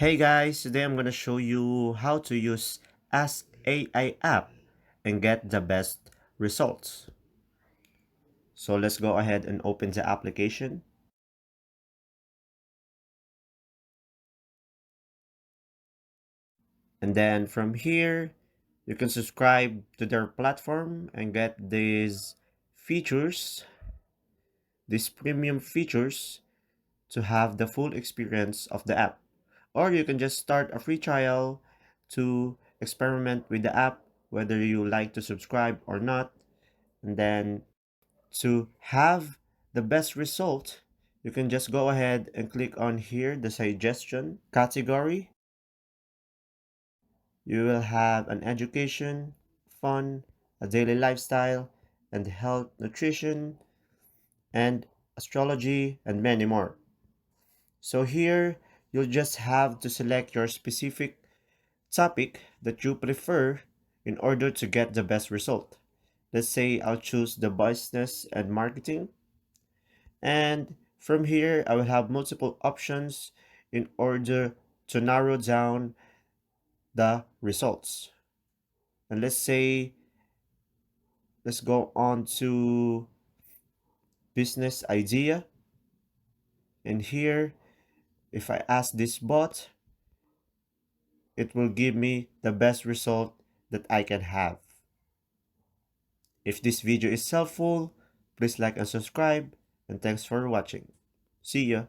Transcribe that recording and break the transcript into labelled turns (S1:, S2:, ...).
S1: Hey guys, today I'm gonna show you how to use Ask AI app and get the best results. So let's go ahead and open the application. And then from here, you can subscribe to their platform and get features, these premium features to have the full experience of the app. Or you can just start a free trial to experiment with the app, whether you like to subscribe or not. And then to have the best result, you can just go ahead and click on here, the suggestion category. You will have an education, fun, a daily lifestyle, and health, nutrition, and astrology, and many more. So here, you'll just have to select your specific topic that you prefer in order to get the best result. Let's say I'll choose the business and marketing. And from here, I will have multiple options in order to narrow down the results. And let's go on to business idea. And here, if I ask this bot, it will give me the best result that I can have. If this video is helpful, please like and subscribe. And thanks for watching. See ya.